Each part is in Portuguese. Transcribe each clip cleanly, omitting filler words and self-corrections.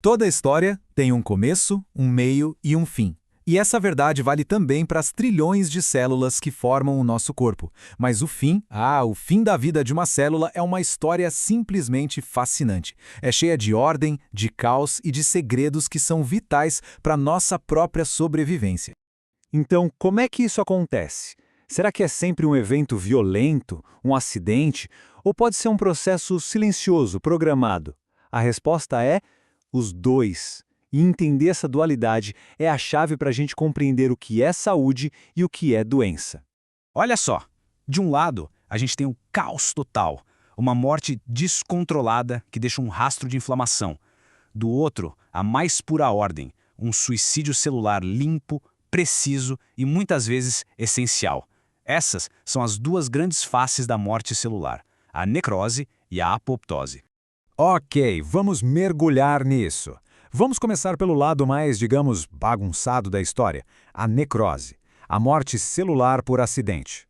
Toda história tem um começo, um meio e um fim. E essa verdade vale também para as trilhões de células que formam o nosso corpo. Mas o fim da vida de uma célula é uma história simplesmente fascinante. É cheia de ordem, de caos e de segredos que são vitais para a nossa própria sobrevivência. Então, como é que isso acontece? Será que é sempre um evento violento, um acidente, ou pode ser um processo silencioso, programado? A resposta é os dois. E entender essa dualidade é a chave para a gente compreender o que é saúde e o que é doença. Olha só, de um lado, a gente tem o caos total, uma morte descontrolada que deixa um rastro de inflamação. Do outro, a mais pura ordem, um suicídio celular limpo, preciso e muitas vezes essencial. Essas são as duas grandes faces da morte celular, a necrose e a apoptose. Ok, vamos mergulhar nisso. Vamos começar pelo lado mais, digamos, bagunçado da história, a necrose, a morte celular por acidente.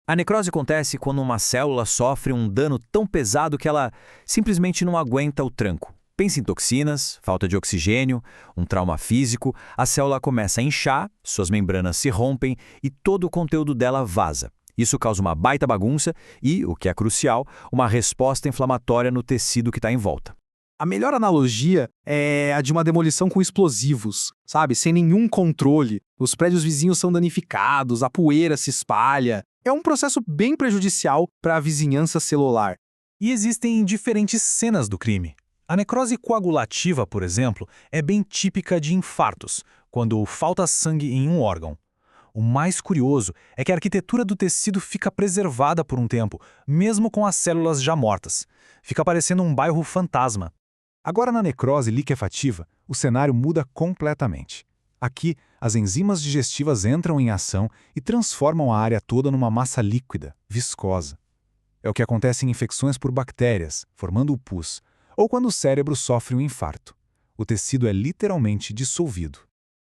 A necrose acontece quando uma célula sofre um dano tão pesado que ela simplesmente não aguenta o tranco. Pense em toxinas, falta de oxigênio, um trauma físico, a célula começa a inchar, suas membranas se rompem e todo o conteúdo dela vaza. Isso causa uma baita bagunça e, o que é crucial, uma resposta inflamatória no tecido que está em volta. A melhor analogia é a de uma demolição com explosivos, sabe? Sem nenhum controle. Os prédios vizinhos são danificados, a poeira se espalha. É um processo bem prejudicial para a vizinhança celular. E existem diferentes cenas do crime. A necrose coagulativa, por exemplo, é bem típica de infartos, quando falta sangue em um órgão. O mais curioso é que a arquitetura do tecido fica preservada por um tempo, mesmo com as células já mortas. Fica parecendo um bairro fantasma. Agora, na necrose liquefativa, o cenário muda completamente. Aqui, as enzimas digestivas entram em ação e transformam a área toda numa massa líquida, viscosa. É o que acontece em infecções por bactérias, formando o pus, ou quando o cérebro sofre um infarto. O tecido é literalmente dissolvido.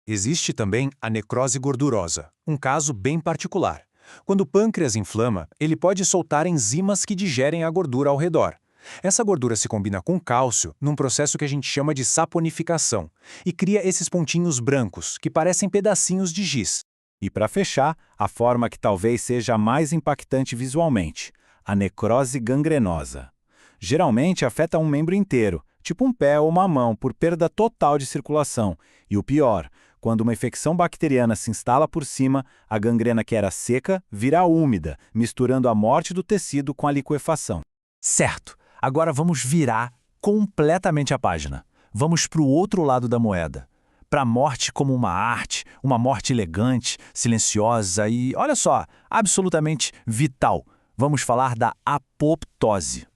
Existe também a necrose gordurosa, um caso bem particular. Quando o pâncreas inflama, ele pode soltar enzimas que digerem a gordura ao redor. Essa gordura se combina com cálcio num processo que a gente chama de saponificação e cria esses pontinhos brancos, que parecem pedacinhos de giz. E para fechar, a forma que talvez seja a mais impactante visualmente, a necrose gangrenosa. Geralmente afeta um membro inteiro, tipo um pé ou uma mão, por perda total de circulação. E o pior, quando uma infecção bacteriana se instala por cima, a gangrena que era seca vira úmida, misturando a morte do tecido com a liquefação. Certo, agora vamos virar completamente a página. Vamos para o outro lado da moeda. Para a morte como uma arte, uma morte elegante, silenciosa e, olha só, absolutamente vital. Vamos falar da apoptose.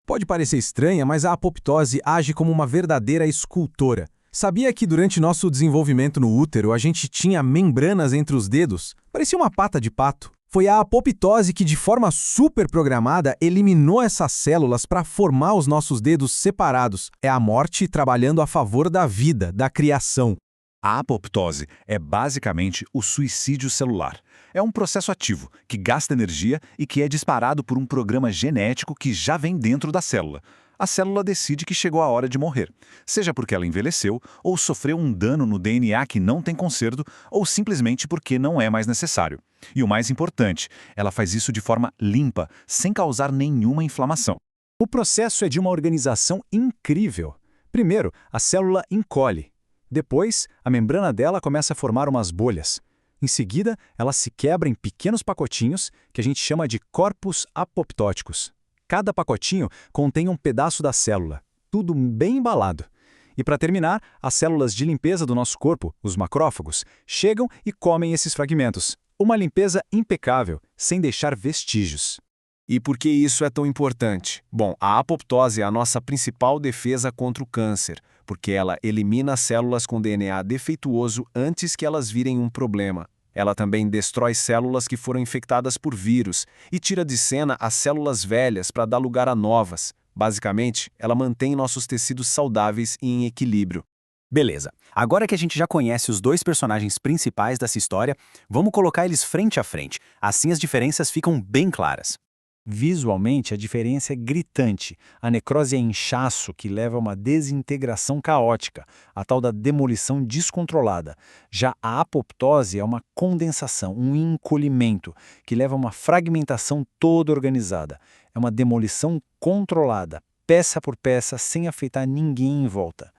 Pode parecer estranha, mas a apoptose age como uma verdadeira escultora. Sabia que durante nosso desenvolvimento no útero a gente tinha membranas entre os dedos? Parecia uma pata de pato. Foi a apoptose que, de forma super programada, eliminou essas células para formar os nossos dedos separados. É a morte trabalhando a favor da vida, da criação. A apoptose é basicamente o suicídio celular. É um processo ativo, que gasta energia e que é disparado por um programa genético que já vem dentro da célula. A célula decide que chegou a hora de morrer, seja porque ela envelheceu, ou sofreu um dano no DNA que não tem conserto, ou simplesmente porque não é mais necessário. E o mais importante, ela faz isso de forma limpa, sem causar nenhuma inflamação. O processo é de uma organização incrível. Primeiro, a célula encolhe. Depois, a membrana dela começa a formar umas bolhas. Em seguida, ela se quebra em pequenos pacotinhos, que a gente chama de corpos apoptóticos. Cada pacotinho contém um pedaço da célula, tudo bem embalado. E para terminar, as células de limpeza do nosso corpo, os macrófagos, chegam e comem esses fragmentos. Uma limpeza impecável, sem deixar vestígios. E por que isso é tão importante? Bom, a apoptose é a nossa principal defesa contra o câncer, porque ela elimina células com DNA defeituoso antes que elas virem um problema. Ela também destrói células que foram infectadas por vírus e tira de cena as células velhas para dar lugar a novas. Basicamente, ela mantém nossos tecidos saudáveis e em equilíbrio. Beleza, agora que a gente já conhece os dois personagens principais dessa história, vamos colocar eles frente a frente. Assim as diferenças ficam bem claras. Visualmente, a diferença é gritante. A necrose é inchaço, que leva a uma desintegração caótica, a tal da demolição descontrolada. Já a apoptose é uma condensação, um encolhimento, que leva a uma fragmentação toda organizada. É uma demolição controlada, peça por peça, sem afetar ninguém em volta.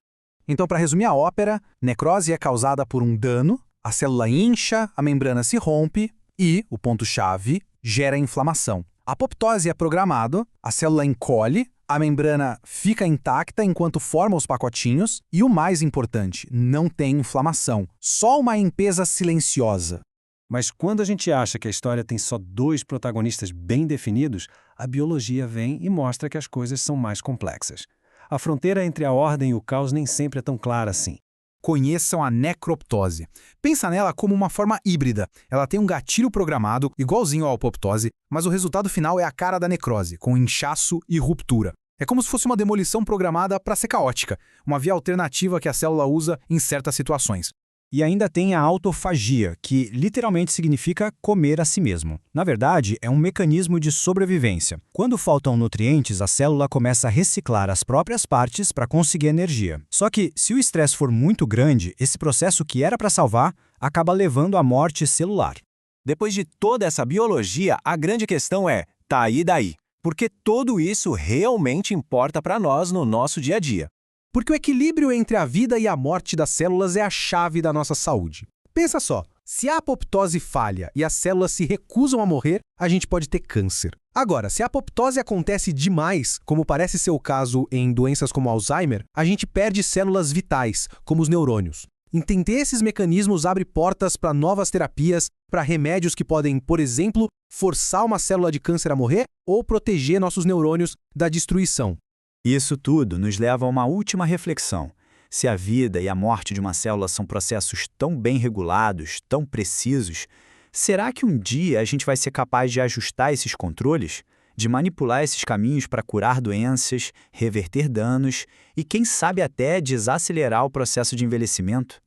Então, para resumir a ópera, necrose é causada por um dano, a célula incha, a membrana se rompe e, o ponto-chave, gera inflamação. A apoptose é programado, a célula encolhe, a membrana fica intacta enquanto forma os pacotinhos e, o mais importante, não tem inflamação, só uma limpeza silenciosa. Mas quando a gente acha que a história tem só 2 protagonistas bem definidos, a biologia vem e mostra que as coisas são mais complexas. A fronteira entre a ordem e o caos nem sempre é tão clara assim. Conheçam a necroptose. Pensa nela como uma forma híbrida. Ela tem um gatilho programado, igualzinho à apoptose, mas o resultado final é a cara da necrose, com inchaço e ruptura. É como se fosse uma demolição programada para ser caótica, uma via alternativa que a célula usa em certas situações. E ainda tem a autofagia, que literalmente significa comer a si mesmo. Na verdade, é um mecanismo de sobrevivência. Quando faltam nutrientes, a célula começa a reciclar as próprias partes para conseguir energia. Só que, se o estresse for muito grande, esse processo que era para salvar acaba levando à morte celular. Depois de toda essa biologia, a grande questão é, tá aí daí? Porque tudo isso realmente importa para nós no nosso dia a dia. Porque o equilíbrio entre a vida e a morte das células é a chave da nossa saúde. Pensa só, se a apoptose falha e as células se recusam a morrer, a gente pode ter câncer. Agora, se a apoptose acontece demais, como parece ser o caso em doenças como Alzheimer, a gente perde células vitais, como os neurônios. Entender esses mecanismos abre portas para novas terapias, para remédios que podem, por exemplo, forçar uma célula de câncer a morrer ou proteger nossos neurônios da destruição. Isso tudo nos leva a uma última reflexão. Se a vida e a morte de uma célula são processos tão bem regulados, tão precisos, será que um dia a gente vai ser capaz de ajustar esses controles? De manipular esses caminhos para curar doenças, reverter danos e, quem sabe, até desacelerar o processo de envelhecimento?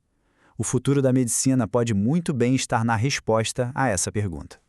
O futuro da medicina pode muito bem estar na resposta a essa pergunta.